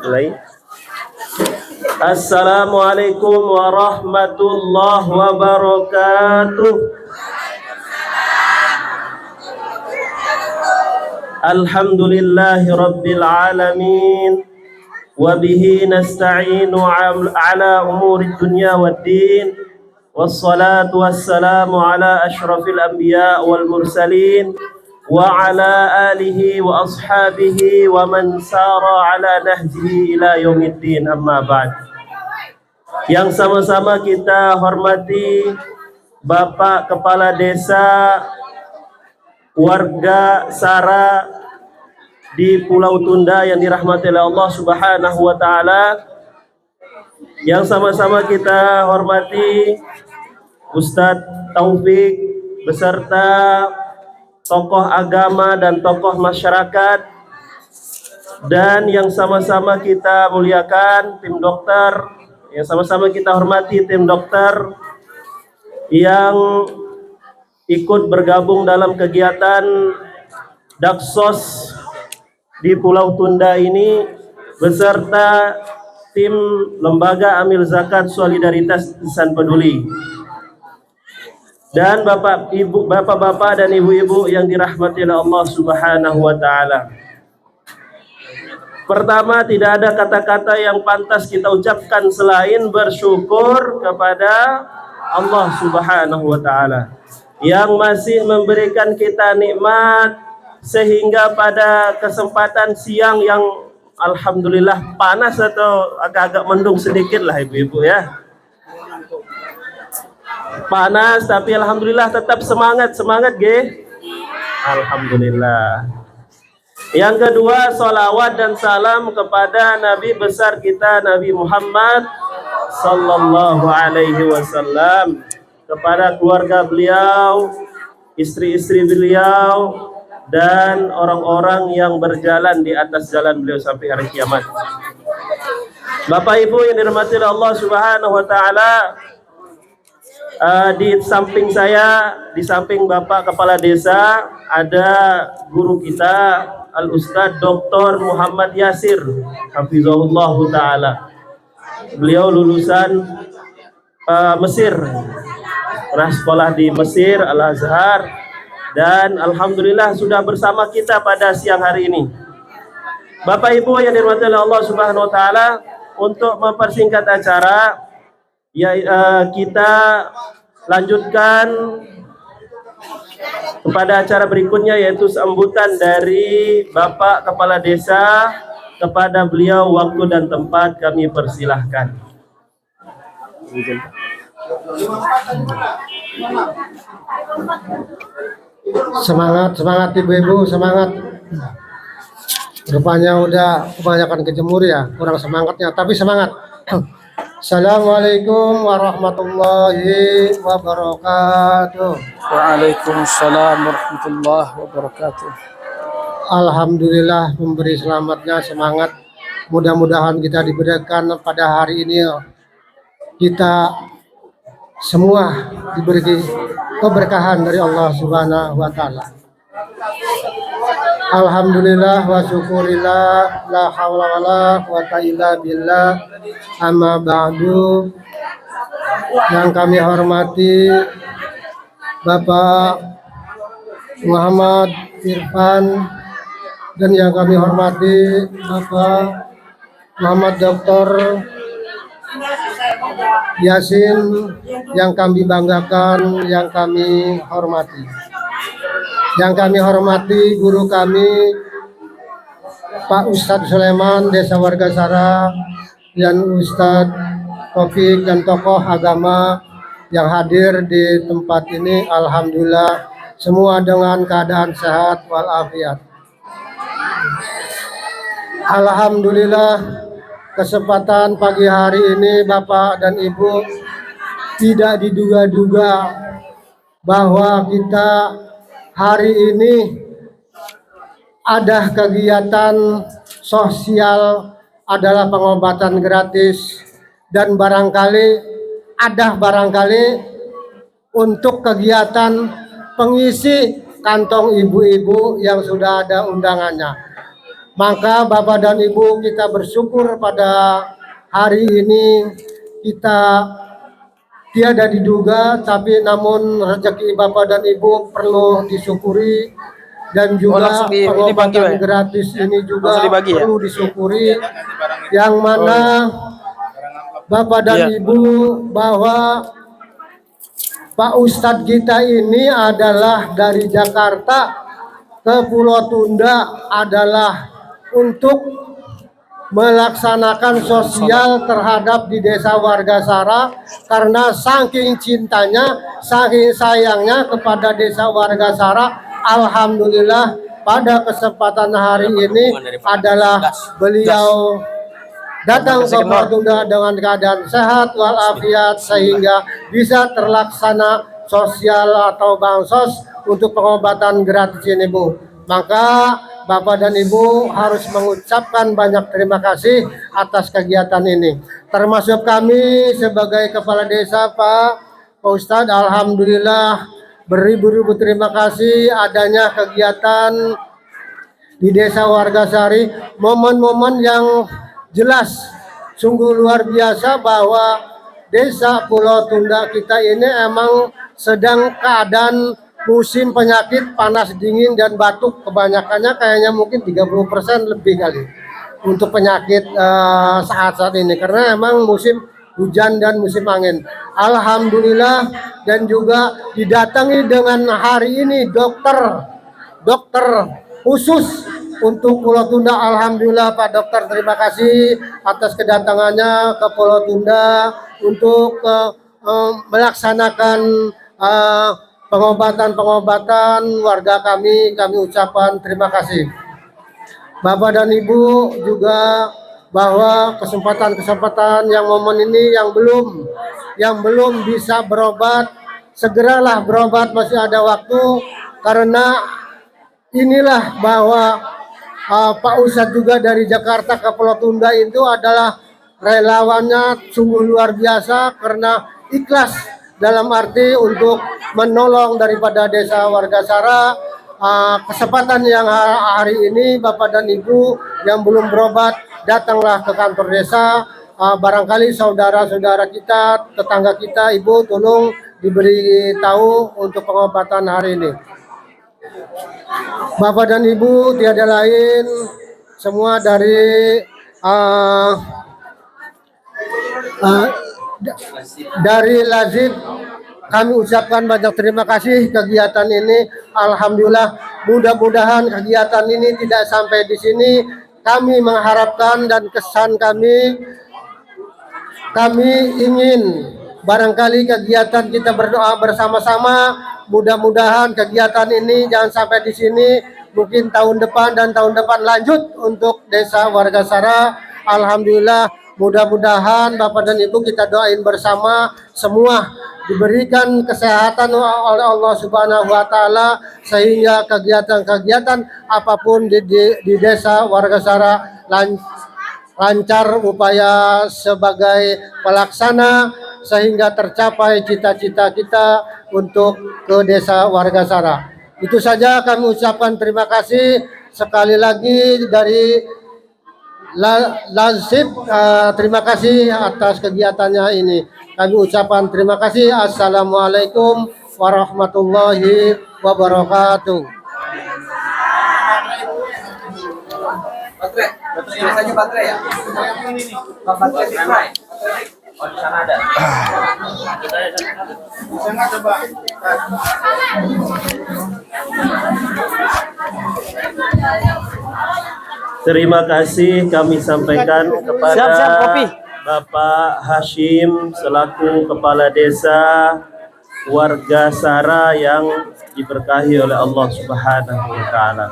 Mulai. Assalamualaikum warahmatullahi wabarakatuh. Alhamdulillahi rabbil alamin. Wabihi nasta'inu ala umuri dunya waddin. Wassalatu wassalamu ala ashrafil anbiya wal mursalin wa ala alihi wa ashabihi wa man sara ala nahjihi ila yaumiddin, amma ba'd. Yang sama-sama kita hormati Bapak Kepala Desa warga Sara di Pulau Tunda yang dirahmati oleh Allah Subhanahu wa taala. Yang sama-sama kita hormati Ustadz Taufik beserta tokoh agama dan tokoh masyarakat, dan yang sama-sama kita muliakan tim dokter, yang sama-sama kita hormati tim dokter yang ikut bergabung dalam kegiatan Daksos di Pulau Tunda ini beserta tim Lembaga Amil Zakat Solidaritas Insan Peduli. Dan bapak-bapak dan ibu-ibu yang dirahmati oleh Allah Subhanahu wa taala. Pertama, tidak ada kata-kata yang pantas kita ucapkan selain bersyukur kepada Allah Subhanahu wa taala yang masih memberikan kita nikmat sehingga pada kesempatan siang yang alhamdulillah panas atau agak-agak mendung sedikit lah ibu-ibu ya. Panas tapi alhamdulillah tetap semangat ge. Alhamdulillah. Yang kedua, salawat dan salam kepada Nabi besar kita Nabi Muhammad sallallahu alaihi wasallam, kepada keluarga beliau, istri-istri beliau, dan orang-orang yang berjalan di atas jalan beliau sampai hari kiamat. Bapak Ibu yang dirahmati Allah Subhanahu wa taala, di samping saya, di samping Bapak Kepala Desa, ada guru kita Al-Ustadz Dr. Muhammad Yasir hafizahullah taala. Beliau lulusan Mesir, pernah sekolah di Mesir Al-Azhar, dan alhamdulillah sudah bersama kita pada siang hari ini. Bapak Ibu yang dirahmati Allah Subhanahu wa taala, untuk mempersingkat acara ya, kita lanjutkan kepada acara berikutnya, yaitu sambutan dari Bapak Kepala Desa. Kepada beliau waktu dan tempat kami persilahkan. Semangat ibu-ibu, semangat. Rupanya udah kebanyakan kejemur ya, kurang semangatnya, tapi semangat. Assalamualaikum warahmatullahi wabarakatuh. Waalaikumsalam warahmatullahi wabarakatuh. Alhamdulillah, memberi selamatnya semangat. Mudah-mudahan kita diberikan pada hari ini, kita semua diberi keberkahan dari Allah Subhanahu wa taala. Alhamdulillah wa syukurillah, la haula wala quwata illa billah, amma ba'du. Yang kami hormati Bapak Muhammad Irfan, dan yang kami hormati Bapak Muhammad Dr. Yasin, yang kami banggakan, yang kami hormati. Yang kami hormati guru kami Pak Ustadz Sulaiman, Desa Warga Sara, dan Ustadz Taufik, dan tokoh agama yang hadir di tempat ini. Alhamdulillah semua dengan keadaan sehat walafiat. Alhamdulillah, kesempatan pagi hari ini Bapak dan Ibu, tidak diduga-duga bahwa kita hari ini ada kegiatan sosial, adalah pengobatan gratis, dan barangkali untuk kegiatan pengisi kantong ibu-ibu yang sudah ada undangannya. Maka Bapak dan Ibu, kita bersyukur pada hari ini kita tiada diduga, tapi namun rezeki Bapak dan Ibu perlu disyukuri, dan juga langsung dibagi, pengobatan Pak, ya? gratis ini juga Langsung dibagi, ya? perlu disyukuri, yang mana Bapak dan Iya. Ibu, bahwa Pak Ustadz kita ini adalah dari Jakarta ke Pulau Tunda adalah untuk melaksanakan sosial terhadap di desa Wargasara, karena saking cintanya, saking sayangnya kepada desa Wargasara. Alhamdulillah pada kesempatan hari ini adalah beliau datang ke Pulau Tunda dengan keadaan sehat walafiat, sehingga bisa terlaksana sosial atau bansos untuk pengobatan gratis ini, Bu. Maka Bapak dan Ibu harus mengucapkan banyak terima kasih atas kegiatan ini. Termasuk kami sebagai kepala desa, Pak Ustadz, alhamdulillah beribu-ribu terima kasih adanya kegiatan di desa Wargasari, momen-momen yang jelas sungguh luar biasa bahwa desa Pulau Tunda kita ini emang sedang keadaan musim penyakit panas dingin dan batuk, kebanyakannya kayaknya mungkin 30% lebih kali untuk penyakit saat-saat ini, karena emang musim hujan dan musim angin. Alhamdulillah, dan juga didatangi dengan hari ini dokter khusus untuk Pulau Tunda. Alhamdulillah Pak Dokter, terima kasih atas kedatangannya ke Pulau Tunda untuk melaksanakan pengobatan warga kami ucapkan terima kasih. Bapak dan Ibu juga, bahwa kesempatan yang momen ini yang belum bisa berobat, segeralah berobat, masih ada waktu, karena inilah bahwa Pak Ustadz juga dari Jakarta ke Pulau Tunda itu adalah relawannya sungguh luar biasa, karena ikhlas dalam arti untuk menolong daripada desa Wargasara. Kesempatan yang hari ini Bapak dan Ibu yang belum berobat, datanglah ke kantor desa. Barangkali saudara-saudara kita, tetangga kita, Ibu tolong diberi tahu untuk pengobatan hari ini. Bapak dan Ibu, tiada lain semua dari Lazib, kami ucapkan banyak terima kasih kegiatan ini. Alhamdulillah, mudah-mudahan kegiatan ini tidak sampai di sini. Kami mengharapkan, dan kesan kami ingin barangkali kegiatan kita berdoa bersama-sama, mudah-mudahan kegiatan ini jangan sampai di sini, mungkin tahun depan dan tahun depan lanjut untuk desa Wargasara. Alhamdulillah, mudah-mudahan Bapak dan Ibu kita doain bersama semua diberikan kesehatan oleh Allah Subhanahu wa taala, sehingga kegiatan-kegiatan apapun di desa Wargasara lancar upaya sebagai pelaksana, sehingga tercapai cita-cita kita untuk ke desa Wargasara. Itu saja kami ucapkan terima kasih sekali lagi dari Lazib. Terima kasih atas kegiatannya ini. Kami ucapkan terima kasih. Assalamualaikum warahmatullahi wabarakatuh. Baterai saja baterai ya. Baterai. Oh, di sana ada. Sana coba. Terima kasih kami sampaikan kepada Siap, kopi. Bapak Hashim selaku Kepala Desa Wargasara yang diberkahi oleh Allah Subhanahu wa taala.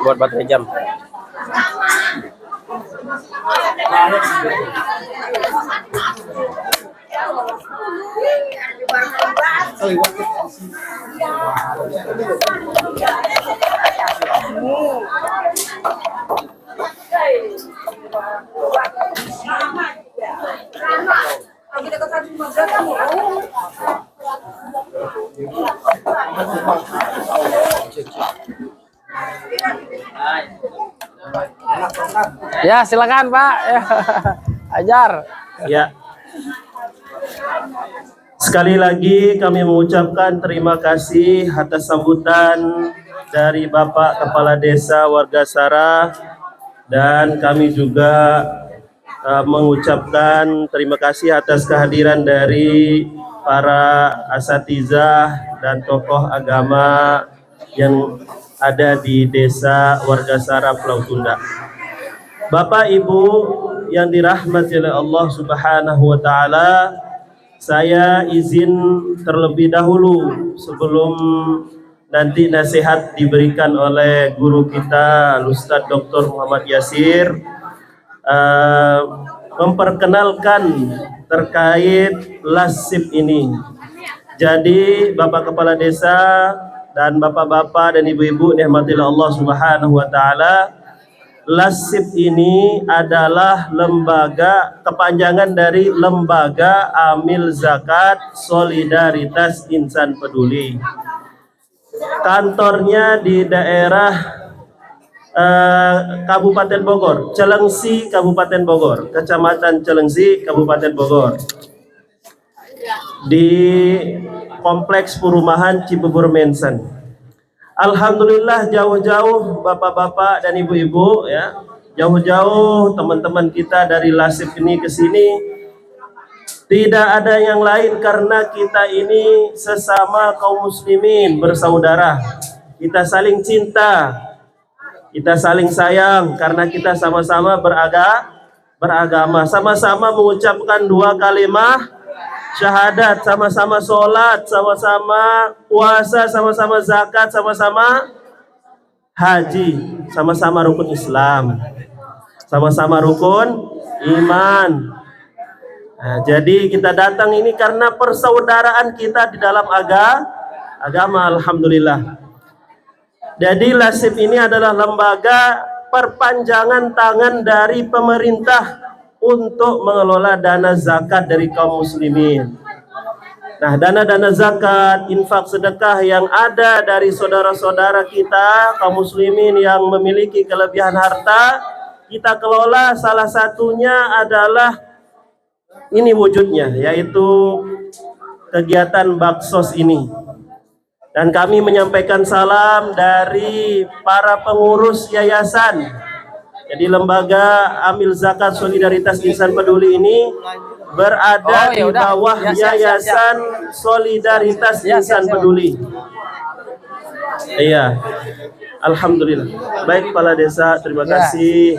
buat baterai jam. Ya, silakan Pak. Ya. Ajar. Ya. Sekali lagi kami mengucapkan terima kasih atas sambutan dari Bapak Kepala Desa Wargasara, dan kami juga mengucapkan terima kasih atas kehadiran dari para asatizah dan tokoh agama yang ada di Desa Wargasara Pulau Tunda. Bapak Ibu yang dirahmati oleh Allah Subhanahu wa taala, saya izin terlebih dahulu sebelum nanti nasihat diberikan oleh guru kita Ustadz Dr. Muhammad Yasir, memperkenalkan terkait lasip ini. Jadi Bapak Kepala Desa dan Bapak-bapak dan Ibu-ibu nikmatillah Allah Subhanahu wa taala, lasip ini adalah lembaga kepanjangan dari Lembaga Amil Zakat Solidaritas Insan Peduli. Kantornya di daerah Kabupaten Bogor, Celengsi, Kabupaten Bogor, Kecamatan Celengsi, Kabupaten Bogor, di Kompleks Perumahan Cibubur Mensen. Alhamdulillah jauh-jauh bapak-bapak dan ibu-ibu ya, jauh-jauh teman-teman kita dari lasip ini ke sini. Tidak ada yang lain karena kita ini sesama kaum muslimin bersaudara. Kita saling cinta, kita saling sayang karena kita sama-sama beragama, sama-sama mengucapkan dua kalimat syahadat, sama-sama sholat, sama-sama puasa, sama-sama zakat, sama-sama haji, sama-sama rukun Islam, sama-sama rukun iman. Nah, jadi kita datang ini karena persaudaraan kita di dalam agama, alhamdulillah. Jadi lasip ini adalah lembaga perpanjangan tangan dari pemerintah untuk mengelola dana zakat dari kaum muslimin. Nah, dana-dana zakat, infak, sedekah yang ada dari saudara-saudara kita kaum muslimin yang memiliki kelebihan harta, kita kelola. Salah satunya adalah ini wujudnya, yaitu kegiatan baksos ini. Dan kami menyampaikan salam dari para pengurus yayasan. Jadi Lembaga Amil Zakat Solidaritas Insan Peduli ini berada di bawah Yayasan Solidaritas Insan Peduli. Iya, alhamdulillah. Baik Kepala Desa, terima kasih.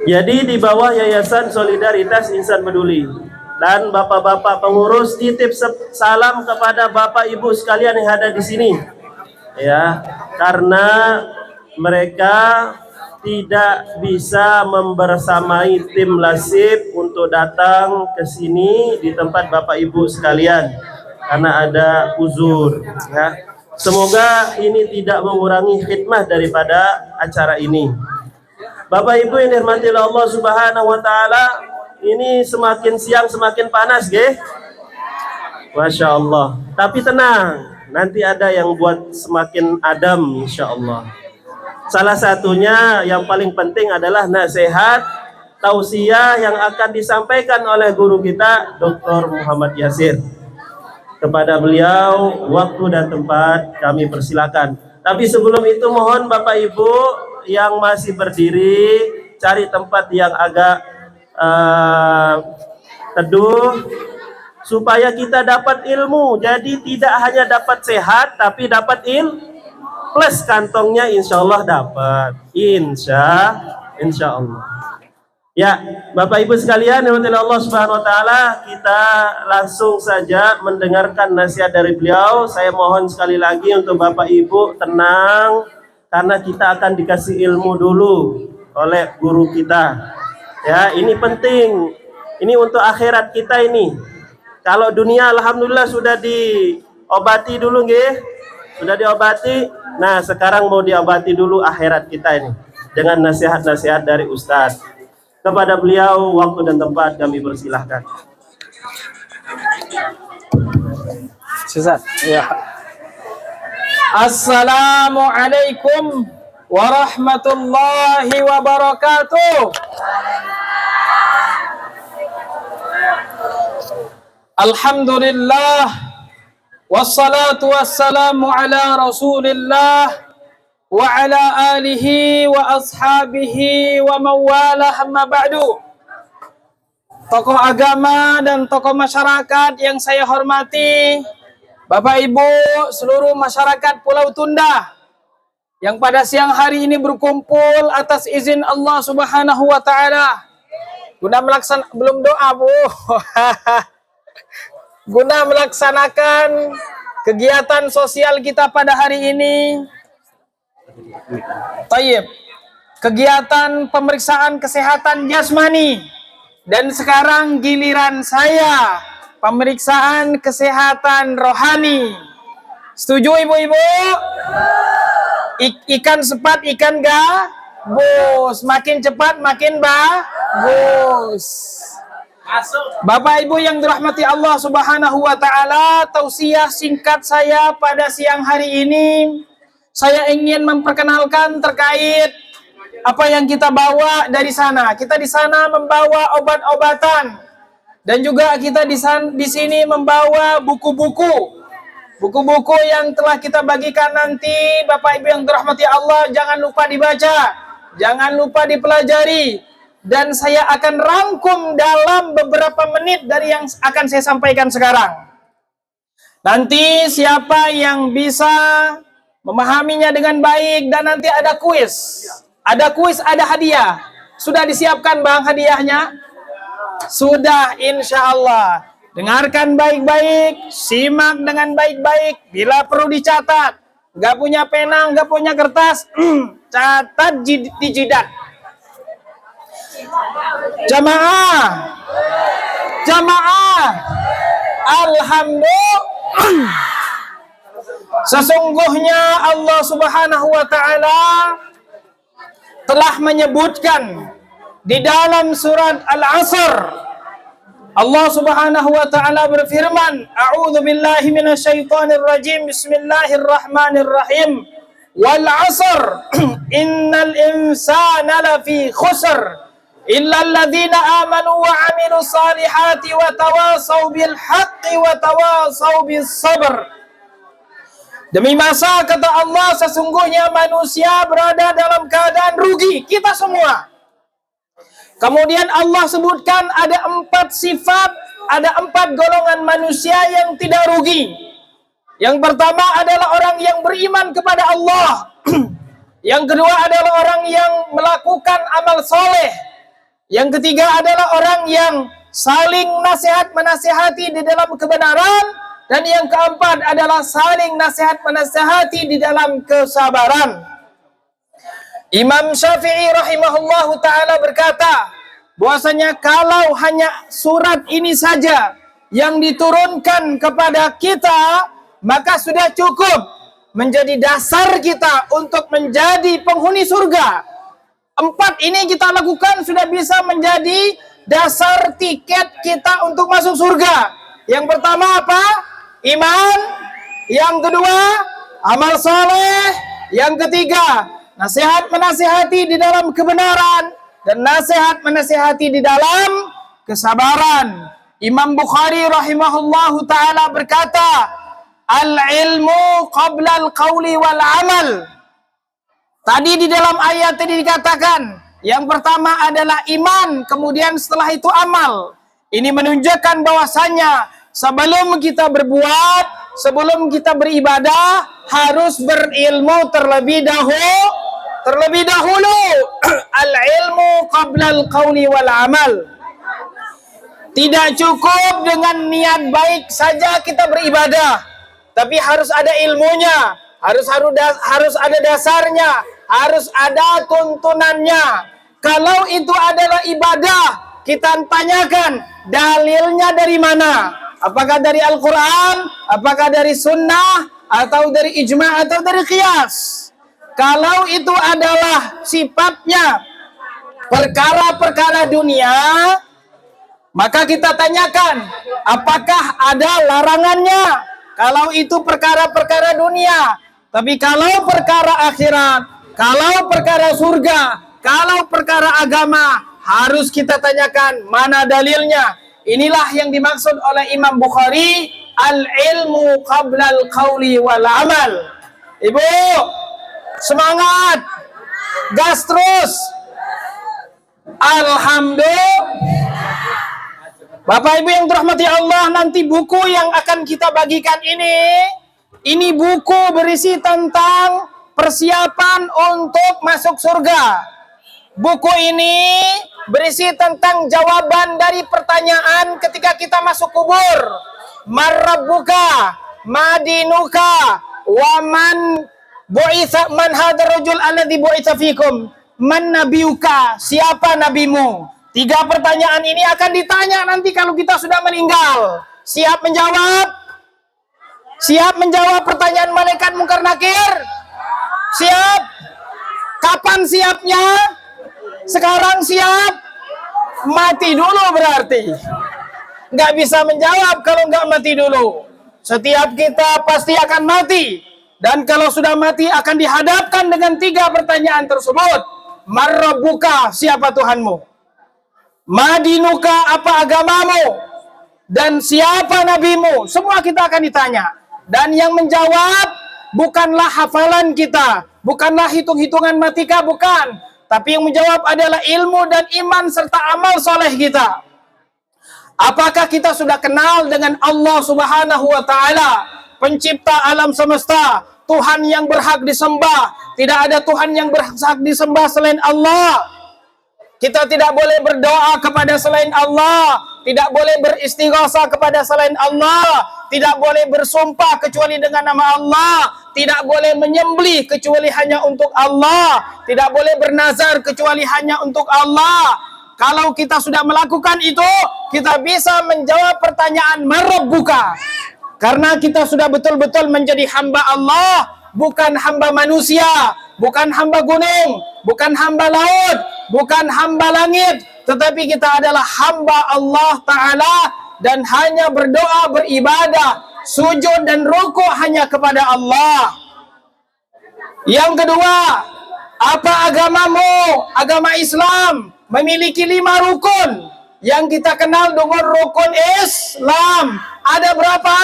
Jadi di bawah Yayasan Solidaritas Insan Peduli. Dan bapak-bapak pengurus titip salam kepada bapak ibu sekalian yang ada di sini. Ya, karena mereka tidak bisa membersamai tim lasip untuk datang ke sini di tempat Bapak Ibu sekalian karena ada uzur ya. Semoga ini tidak mengurangi khidmah daripada acara ini. Bapak Ibu yang dirahmati Allah Subhanahu wa taala, ini semakin siang semakin panas, nggih. Masya Allah. Tapi tenang, nanti ada yang buat semakin adem insyaallah. Salah satunya yang paling penting adalah nasihat tausiah yang akan disampaikan oleh guru kita Dr. Muhammad Yasir. Kepada beliau waktu dan tempat kami persilakan. Tapi sebelum itu mohon Bapak Ibu yang masih berdiri cari tempat yang agak teduh supaya kita dapat ilmu. Jadi tidak hanya dapat sehat tapi dapat ilmu. Plus kantongnya insya Allah dapat, insya Allah. Ya, Bapak Ibu sekalian, yang dirahmati Allah Subhanahu wa taala, kita langsung saja mendengarkan nasihat dari beliau. Saya mohon sekali lagi untuk Bapak Ibu tenang karena kita akan dikasih ilmu dulu oleh guru kita. Ya, ini penting. Ini untuk akhirat kita ini. Kalau dunia alhamdulillah sudah diobati dulu nggih. Sudah diobati. Nah, sekarang mau diobati dulu akhirat kita ini dengan nasihat-nasihat dari Ustadz. Kepada beliau waktu dan tempat kami persilahkan. Ustaz. Ya. Assalamualaikum warahmatullahi wabarakatuh. Alhamdulillah wassalatu wassalamu ala Rasulillah wa ala alihi wa ashabihi wa mawalah amma ba'du. Tokoh agama dan tokoh masyarakat yang saya hormati, Bapak Ibu seluruh masyarakat Pulau Tunda yang pada siang hari ini berkumpul atas izin Allah Subhanahu wa taala guna belum doa, Bu. Guna melaksanakan kegiatan sosial kita pada hari ini. Tayyib. Kegiatan pemeriksaan kesehatan jasmani. Dan sekarang giliran saya pemeriksaan kesehatan rohani. Setuju ibu-ibu? Ikan cepat ikan gabus. Makin cepat makin bagus. Bapak Ibu yang dirahmati Allah Subhanahu wa taala, tausiah singkat saya pada siang hari ini. Saya ingin memperkenalkan terkait apa yang kita bawa dari sana. Kita di sana membawa obat-obatan dan juga kita di sini membawa buku-buku. Buku-buku yang telah kita bagikan nanti, Bapak Ibu yang dirahmati Allah, jangan lupa dibaca, jangan lupa dipelajari, dan saya akan rangkum dalam beberapa menit dari yang akan saya sampaikan sekarang. Nanti siapa yang bisa memahaminya dengan baik, dan nanti ada kuis. Ada kuis, ada hadiah. Sudah disiapkan Bang hadiahnya? Sudah, insya Allah. Dengarkan baik-baik, simak dengan baik-baik. Bila perlu dicatat, nggak punya pena, nggak punya kertas, catat di jidat. Jamaah, jamaah, alhamdulillah. Sesungguhnya Allah Subhanahu wa taala telah menyebutkan di dalam surat Al-Asr. Allah Subhanahu wa taala berfirman, A'udzu billahi minasyaitonir rajim. Bismillahirrahmanirrahim. Wal 'asr innal insana lafi khusr illa alladziina aamanu wa 'amilus salihati wa tawassaw bil haqqi wa tawassaw bis sabr. Demi masa, kata Allah, sesungguhnya manusia berada dalam keadaan rugi. Kita semua. Kemudian Allah sebutkan ada 4 sifat, ada 4 golongan manusia yang tidak rugi. Yang pertama adalah orang yang beriman kepada Allah. Yang kedua adalah orang yang melakukan amal soleh. Yang ketiga adalah orang yang saling nasihat menasihati di dalam kebenaran. Dan yang keempat adalah saling nasihat menasihati di dalam kesabaran. Imam Syafi'i rahimahullahu ta'ala berkata, bahwasanya kalau hanya surat ini saja yang diturunkan kepada kita, maka sudah cukup menjadi dasar kita untuk menjadi penghuni surga. 4 ini kita lakukan sudah bisa menjadi dasar tiket kita untuk masuk surga. Yang pertama apa? Iman. Yang kedua, amal soleh. Yang ketiga, nasihat menasihati di dalam kebenaran. Dan nasihat menasihati di dalam kesabaran. Imam Bukhari rahimahullahu ta'ala berkata, al-ilmu qabla al-qawli wal-amal. Tadi di dalam ayat ini dikatakan, yang pertama adalah iman, kemudian setelah itu amal. Ini menunjukkan bahwasanya sebelum kita berbuat, sebelum kita beribadah, harus berilmu terlebih dahulu. Al-ilmu qabla qablal qawli wal amal. Tidak cukup dengan niat baik saja kita beribadah, tapi harus ada ilmunya, harus ada dasarnya, harus ada tuntunannya. Kalau itu adalah ibadah, kita tanyakan dalilnya dari mana? Apakah dari Al-Quran, apakah dari sunnah, atau dari ijma' atau dari qiyas? Kalau itu adalah sifatnya perkara-perkara dunia, maka kita tanyakan, apakah ada larangannya? Kalau itu perkara-perkara dunia. Tapi kalau perkara akhirat, kalau perkara surga, kalau perkara agama, harus kita tanyakan mana dalilnya. Inilah yang dimaksud oleh Imam Bukhari, al-ilmu qablal qawli wal amal. Ibu, semangat, gas terus. Alhamdulillah. Bapak Ibu yang dirahmati Allah, nanti buku yang akan kita bagikan ini buku berisi tentang persiapan untuk masuk surga. Buku ini berisi tentang jawaban dari pertanyaan ketika kita masuk kubur. Marrabbuka, madinuka, wa man bu'itha, man hadar rajul alladhi bu'itha fikum, man nabiuka, siapa nabimu? 3 pertanyaan ini akan ditanya nanti kalau kita sudah meninggal. Siap menjawab? Siap menjawab pertanyaan malaikat Munkar Nakir? Siap? Kapan siapnya? Sekarang siap? Mati dulu berarti. Nggak bisa menjawab kalau nggak mati dulu. Setiap kita pasti akan mati. Dan kalau sudah mati akan dihadapkan dengan 3 pertanyaan tersebut. Marrabbuka, siapa Tuhanmu? Madinuka, apa agamamu? Dan siapa nabimu? Semua kita akan ditanya. Dan yang menjawab bukanlah hafalan kita, bukanlah hitung-hitungan matika, bukan. Tapi yang menjawab adalah ilmu dan iman serta amal soleh kita. Apakah kita sudah kenal dengan Allah Subhanahu wa Ta'ala, pencipta alam semesta, Tuhan yang berhak disembah? Tidak ada Tuhan yang berhak disembah selain Allah. Kita tidak boleh berdoa kepada selain Allah, tidak boleh beristighatsah kepada selain Allah, tidak boleh bersumpah kecuali dengan nama Allah, tidak boleh menyembelih kecuali hanya untuk Allah, tidak boleh bernazar kecuali hanya untuk Allah. Kalau kita sudah melakukan itu, kita bisa menjawab pertanyaan marabbuka. Karena kita sudah betul-betul menjadi hamba Allah, bukan hamba manusia, bukan hamba gunung, bukan hamba laut, bukan hamba langit, tetapi kita adalah hamba Allah Ta'ala dan hanya berdoa, beribadah, sujud dan rukuk hanya kepada Allah. Yang kedua, apa agamamu? Agama Islam memiliki 5 rukun yang kita kenal dengan rukun Islam. Ada berapa?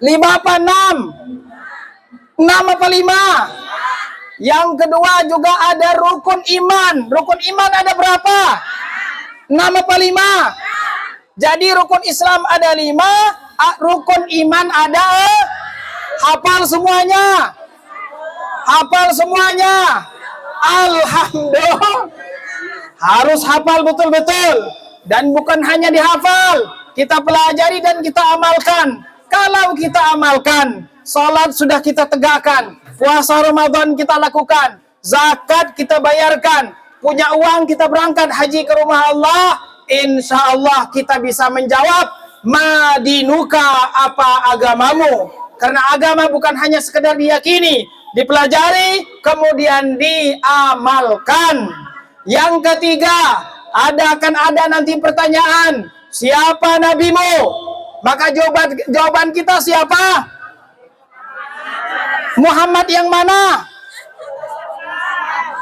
5 apa 6? 6 apa 5? Yang kedua juga ada rukun iman. Rukun iman ada berapa? 6 apa 5? Jadi rukun Islam ada 5, rukun iman ada. Hafal semuanya. Hafal semuanya. Alhamdulillah. Harus hafal betul-betul. Dan bukan hanya dihafal, kita pelajari dan kita amalkan. Kalau kita amalkan, salat sudah kita tegakkan, puasa Ramadan kita lakukan, zakat kita bayarkan, punya uang kita berangkat haji ke rumah Allah, insya Allah kita bisa menjawab, madinuka, apa agamamu? Karena agama bukan hanya sekedar diyakini, dipelajari, kemudian diamalkan. Yang ketiga, akan ada nanti pertanyaan, siapa nabimu? Maka jawaban kita siapa? Muhammad yang mana?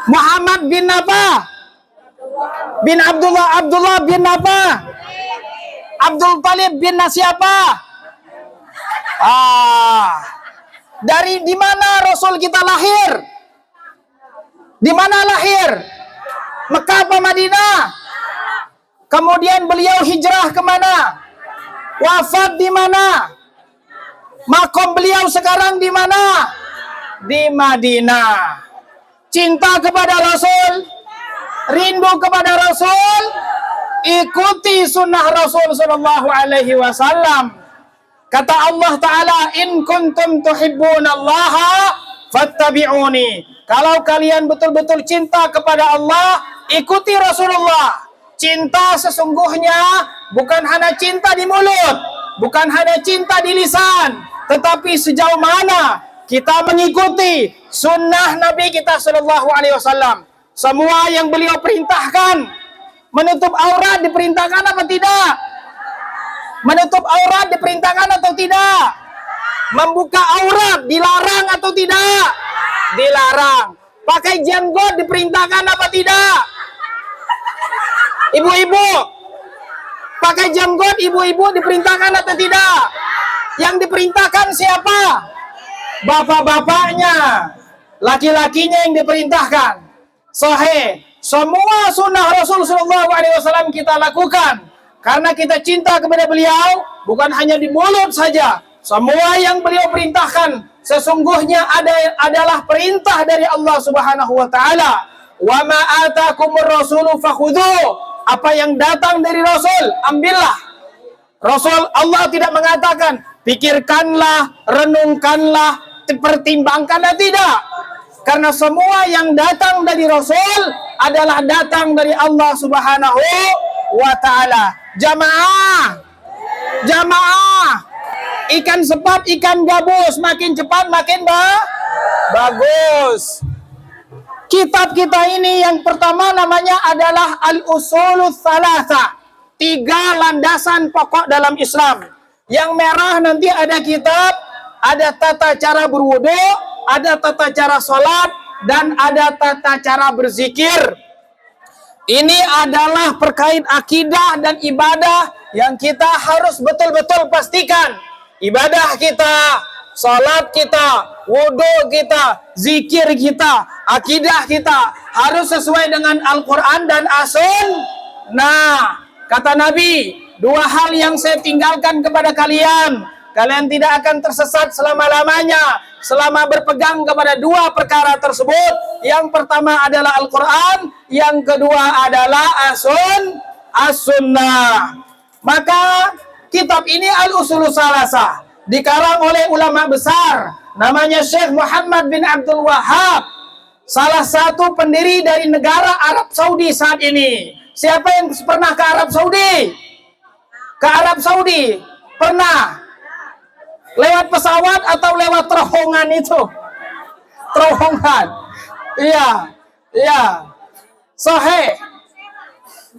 Muhammad bin apa? Bin Abdullah. Abdullah bin apa? Abdul Talib bin siapa? Dari di mana Rasul kita lahir? Di mana lahir? Mekah apa Madinah? Kemudian beliau hijrah kemana? Wafat di mana? Makom beliau sekarang di mana? Di Madinah. Cinta kepada Rasul, rindu berpegang kepada Rasul, ikuti sunnah Rasul sallallahu alaihi wasallam. Kata Allah Ta'ala, in kuntum tuhibbunallaha fattabi'uni. Kalau kalian betul-betul cinta kepada Allah, ikuti Rasulullah. Cinta sesungguhnya bukan hanya cinta di mulut, bukan hanya cinta di lisan, tetapi sejauh mana kita mengikuti sunnah Nabi kita sallallahu alaihi wasallam. Semua yang beliau perintahkan, menutup aurat diperintahkan apa tidak? Menutup aurat diperintahkan atau tidak? Membuka aurat dilarang atau tidak? Dilarang. Pakai jenggot diperintahkan apa tidak? Ibu-ibu, pakai jenggot ibu-ibu diperintahkan atau tidak? Yang diperintahkan siapa? Bapak-bapaknya, laki-lakinya yang diperintahkan. Sahih, semua sunnah Rasul sallallahu alaihi wasallam kita lakukan karena kita cinta kepada beliau, bukan hanya di mulut saja. Semua yang beliau perintahkan sesungguhnya adalah perintah dari Allah Subhanahu wa taala. Wa ma atakumur rasulu fakhudhu. Apa yang datang dari Rasul, ambillah. Rasul, Allah tidak mengatakan pikirkanlah, renungkanlah, pertimbangkanlah, tidak. Karena semua yang datang dari Rasul adalah datang dari Allah Subhanahu wa taala. Jamaah. Jamaah. Ikan sepat, ikan gabus, makin cepat makin bagus. Kitab kita ini yang pertama namanya adalah Al-Usulus Tsalatsa. 3 landasan pokok dalam Islam. Yang merah nanti ada kitab, ada tata cara berwudu, ada tata cara sholat, dan ada tata cara berzikir. Ini adalah terkait akidah dan ibadah yang kita harus betul-betul pastikan. Ibadah kita, salat kita, wudu kita, zikir kita, akidah kita harus sesuai dengan Al-Quran dan As-Sunnah. Kata Nabi, 2 hal yang saya tinggalkan kepada kalian, kalian tidak akan tersesat selama-lamanya selama berpegang kepada 2 perkara tersebut. Yang pertama adalah Al-Quran, yang kedua adalah As-Sunnah. Maka kitab ini Al-Usulus Tsalatsa dikarang oleh ulama besar namanya Syekh Muhammad bin Abdul Wahhab, salah satu pendiri dari negara Arab Saudi saat ini. Siapa yang pernah ke Arab Saudi? Ke Arab Saudi? Pernah? Lewat pesawat atau lewat terowongan itu? Terowongan. Iya. Iya. Sahih.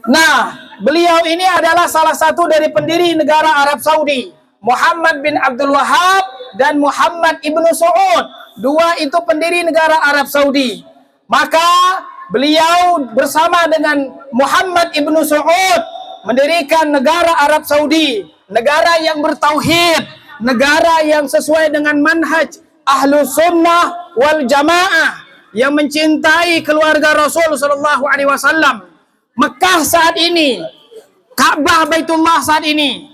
Nah, beliau ini adalah salah satu dari pendiri negara Arab Saudi. Muhammad bin Abdul Wahhab dan Muhammad ibnu Saud. 2 itu pendiri negara Arab Saudi. Maka beliau bersama dengan Muhammad ibnu Saud mendirikan negara Arab Saudi. Negara yang bertauhid. Negara yang sesuai dengan manhaj Ahlus Sunnah wal Jamaah. Yang mencintai keluarga Rasul sallallahu alaihi wasallam. Mekah saat ini, Ka'bah Baitullah saat ini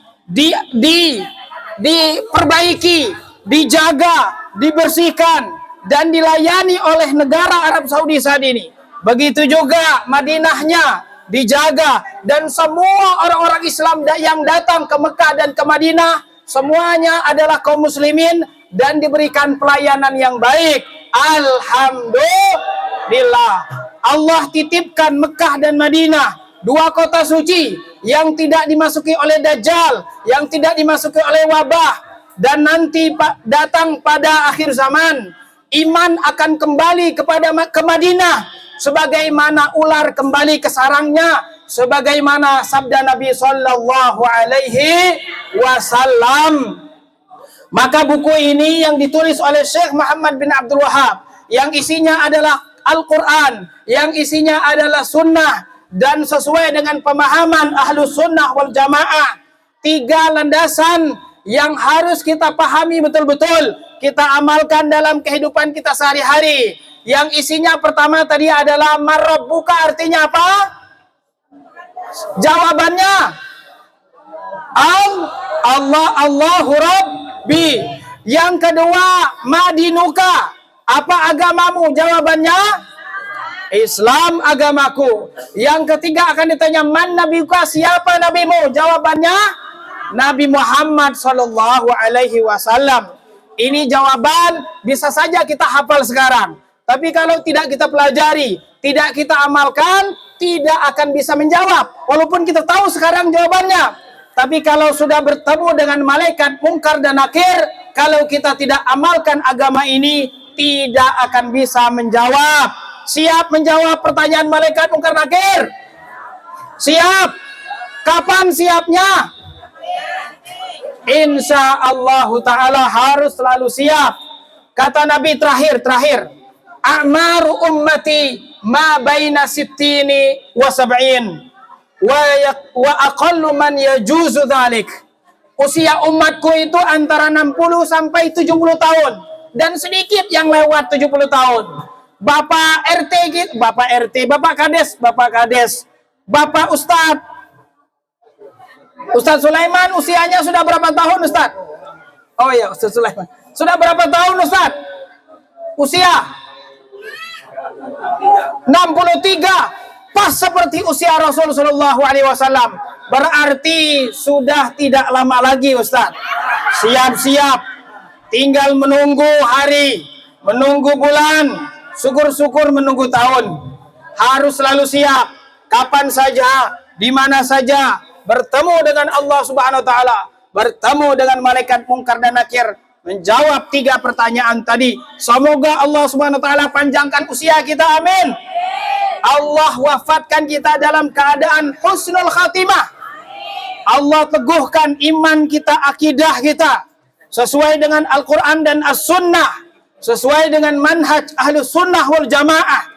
diperbaiki, dijaga, dibersihkan dan dilayani oleh negara Arab Saudi saat ini. Begitu juga Madinahnya dijaga dan semua orang-orang Islam yang datang ke Mekah dan ke Madinah semuanya adalah kaum muslimin dan diberikan pelayanan yang baik. Alhamdulillah. Allah titipkan Mekah dan Madinah, 2 kota suci yang tidak dimasuki oleh Dajjal, yang tidak dimasuki oleh wabah. Dan nanti datang pada akhir zaman, iman akan kembali ke Madinah sebagaimana ular kembali ke sarangnya, sebagaimana sabda Nabi sallallahu alaihi wasallam. Maka buku ini yang ditulis oleh Syekh Muhammad bin Abdul Wahhab, yang isinya adalah Al-Quran, yang isinya adalah sunnah, dan sesuai dengan pemahaman Ahlus Sunnah wal Jamaah. 3 landasan yang harus kita pahami betul-betul, kita amalkan dalam kehidupan kita sehari-hari. Yang isinya pertama tadi adalah Marabbuka, artinya apa? Jawabannya Allahu Rabbi. Yang kedua, Madinuka, apa agamamu? Jawabannya Islam agamaku. Yang ketiga akan ditanya, man nabiyuka, siapa nabimu? Jawabannya Nabi Muhammad sallallahu alaihi wasallam. Ini jawaban bisa saja kita hafal sekarang, tapi kalau tidak kita pelajari, tidak kita amalkan, tidak akan bisa menjawab. Walaupun kita tahu sekarang jawabannya, tapi kalau sudah bertemu dengan malaikat mungkar dan nakir, kalau kita tidak amalkan agama ini, tidak akan bisa menjawab. Siap menjawab pertanyaan malaikat mungkar nakir? Siap. Kapan siapnya? Insya Allah Ta'ala harus selalu siap. Kata Nabi terakhir, a'maru ummati ma baina sittini wa sab'in wa aqallu man yajuzu dhalik. Usia umatku itu antara 60 sampai 70 tahun. Dan sedikit yang lewat 70 tahun. Bapak RT, Bapak Kades, Bapak Ustadz Sulaiman usianya sudah berapa tahun, Ustadz? Oh iya, Ustadz Sulaiman. Sudah berapa tahun, Ustadz? Usia 63. Pas seperti usia Rasul sallallahu alaihi wasallam. Berarti sudah tidak lama lagi, Ustadz. Siap-siap. Tinggal menunggu hari, menunggu bulan, syukur-syukur menunggu tahun. Harus selalu siap. Kapan saja, di mana saja, bertemu dengan Allah Subhanahu wa taala, bertemu dengan malaikat mungkar dan nakir, menjawab 3 pertanyaan tadi. Semoga Allah Subhanahu wa taala panjangkan usia kita, amin. Allah wafatkan kita dalam keadaan husnul khatimah. Allah teguhkan iman kita, akidah kita sesuai dengan Al-Quran dan As-Sunnah, sesuai dengan manhaj Ahlus Sunnah wal Jamaah,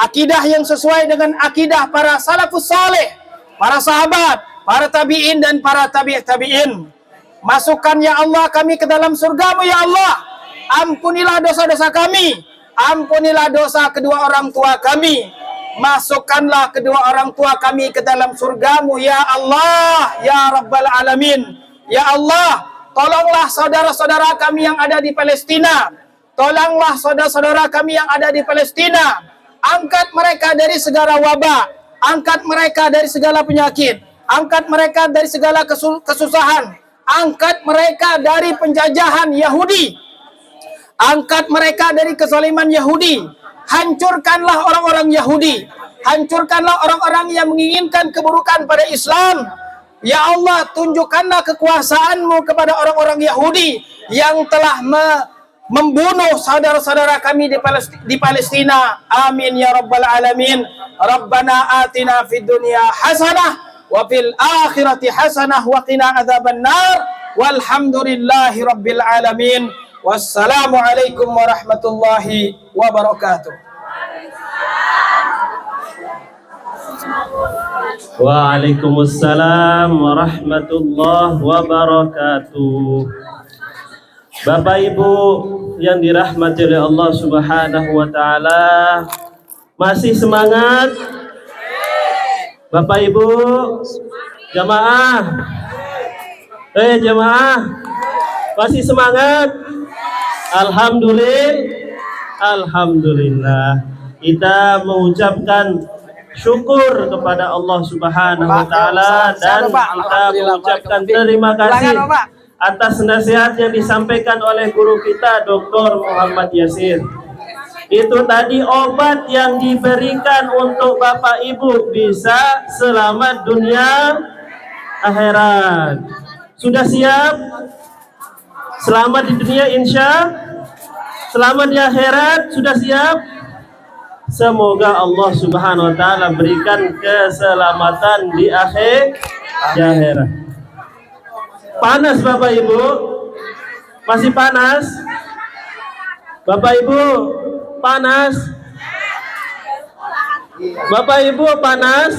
akidah yang sesuai dengan akidah para salafus saleh, para sahabat, para tabi'in dan para tabi'in. Masukkan ya Allah kami ke dalam surgamu ya Allah. Ampunilah dosa-dosa kami, ampunilah dosa kedua orang tua kami. Masukkanlah kedua orang tua kami ke dalam surgamu ya Allah, ya Rabbal Alamin. Ya Allah, tolonglah saudara-saudara kami yang ada di Palestina. Tolonglah saudara-saudara kami yang ada di Palestina. Angkat mereka dari segala wabah, angkat mereka dari segala penyakit, angkat mereka dari segala kesusahan, angkat mereka dari penjajahan Yahudi, angkat mereka dari kezaliman Yahudi. Hancurkanlah orang-orang Yahudi, hancurkanlah orang-orang yang menginginkan keburukan pada Islam. Ya Allah, tunjukkanlah kekuasaan-Mu kepada orang-orang Yahudi yang telah membunuh saudara-saudara kami di Palestina. Amin ya Rabbal Alamin. Rabbana atina fid dunya hasanah wa fil akhirati hasanah wa qina adzabannar. Walhamdulillahi Rabbil Alamin. Wassalamualaikum warahmatullahi wabarakatuh. Waalaikumsalam warahmatullahi wabarakatuh. Bapak Ibu yang dirahmati oleh Allah Subhanahu wa taala, masih semangat? Bapak Ibu, jamaah. Jamaah. Masih semangat? Alhamdulillah. Kita mengucapkan syukur kepada Allah Subhanahu wa taala dan kita mengucapkan terima kasih atas nasihat yang disampaikan oleh guru kita Dr. Muhammad Yasir. Itu tadi obat yang diberikan untuk Bapak Ibu bisa selamat dunia akhirat. Sudah siap? Selamat di dunia insya, selamat di akhirat. Sudah siap? Semoga Allah Subhanahu wa taala berikan keselamatan di akhirat. Panas Bapak Ibu? Masih panas? Bapak Ibu, panas? Bapak Ibu, panas?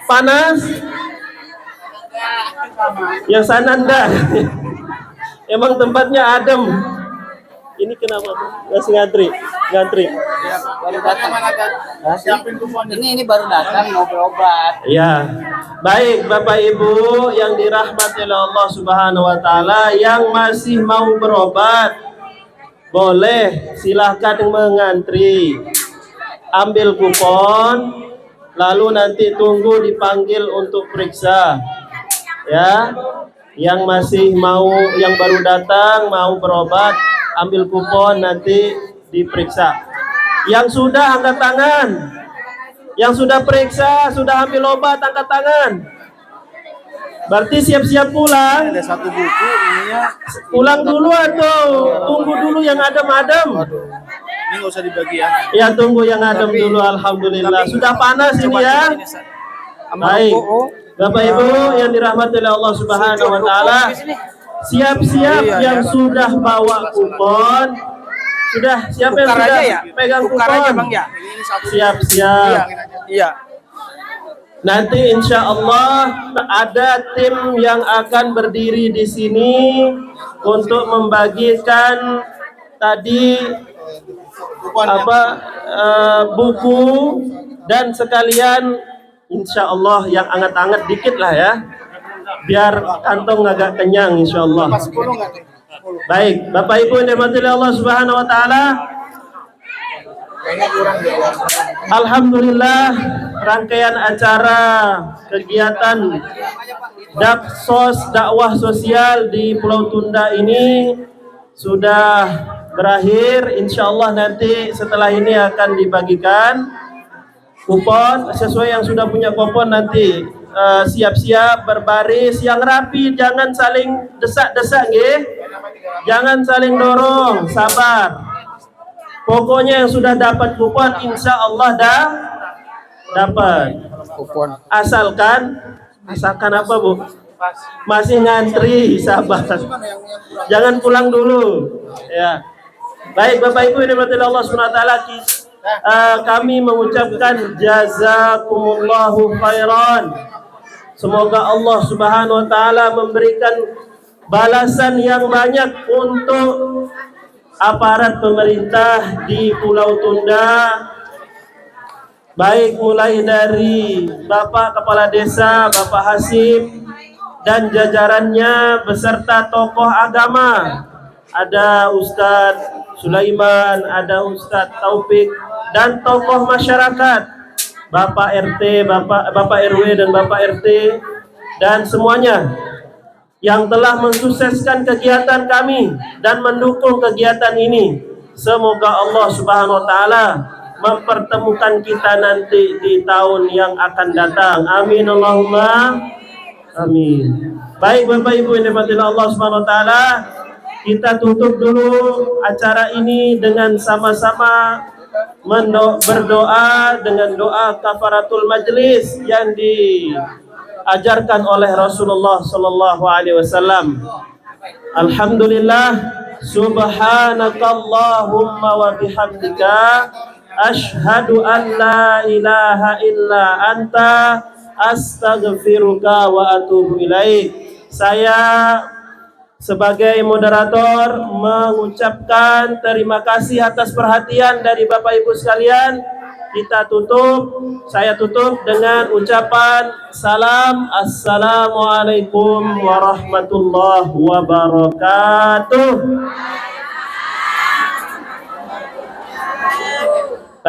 Panas? Yang sana enggak? Emang tempatnya adem. Ini kenapa? Masih ngantri. Baru datang. Ini baru datang mau berobat. Ya. Baik Bapak Ibu yang dirahmati oleh Allah Subhanahu wa taala, yang masih mau berobat boleh silahkan mengantri. ambil kupon, lalu nanti tunggu dipanggil untuk periksa. Ya, yang masih mau, yang baru datang mau berobat, ambil kupon nanti diperiksa. Yang sudah angkat tangan. Yang sudah periksa, sudah ambil obat, angkat tangan. Berarti siap-siap pulang. Ada satu buku ininya. Pulang dulu atau tunggu dulu yang adem-adem? Ini nggak usah dibagi ya. Ya, tunggu yang adem dulu. Alhamdulillah. Sudah panas ini ya. Baik. Bapak Ibu yang dirahmati oleh Allah Subhanahu wa taala, siap-siap yang sudah bawa kupon. Sudah, siapa yang Tukar sudah aja ya? pegang Tukar kupon? aja, Bang, ya? Siap-siap. Iya. Nanti insya Allah ada tim yang akan berdiri di sini untuk membagikan tadi buku dan sekalian insya Allah yang anget-anget dikit lah ya, biar kantong agak kenyang insya Allah. Baik, Bapak Ibu yang dirahmati Allah Subhanahu Wa Taala. Alhamdulillah, rangkaian acara kegiatan Daksos dakwah sosial di Pulau Tunda ini sudah berakhir. Insya Allah nanti setelah ini akan dibagikan kupon. Sesuai yang sudah punya kupon nanti siap-siap berbaris yang rapi, jangan saling desak-desak nggih. Jangan saling dorong, sabar. Pokoknya yang sudah dapat kupon insya Allah dah dapat kupon. Asalkan apa Bu? Masih ngantri, sabar. Jangan pulang dulu. Ya. Baik Bapak Ibu yang dirahmati Allah Subhanahu wa taala, kami mengucapkan jazakumullahu khairan. Semoga Allah Subhanahu wa taala memberikan balasan yang banyak untuk aparat pemerintah di Pulau Tunda, baik mulai dari Bapak Kepala Desa, Bapak Hasib dan jajarannya beserta tokoh agama. Ada Ustadz Sulaiman, ada Ustadz Taufik dan tokoh masyarakat, Bapak RT, Bapak RW dan Bapak RT dan semuanya yang telah mensukseskan kegiatan kami dan mendukung kegiatan ini. Semoga Allah Subhanahu wa taala mempertemukan kita nanti di tahun yang akan datang. Amin Allahumma amin. Baik Bapak Ibu yang dirahmati Allah Subhanahu wa taala, kita tutup dulu acara ini dengan sama-sama berdoa dengan doa kafaratul majlis yang diajarkan oleh Rasulullah sallallahu alaihi wasallam. Alhamdulillah, subhanakallahumma wa bihamdika asyhadu an la ilaha illa anta astaghfiruka wa atubu ilaik. Saya sebagai moderator mengucapkan terima kasih atas perhatian dari Bapak Ibu sekalian. Saya tutup dengan ucapan salam. Assalamualaikum warahmatullahi wabarakatuh.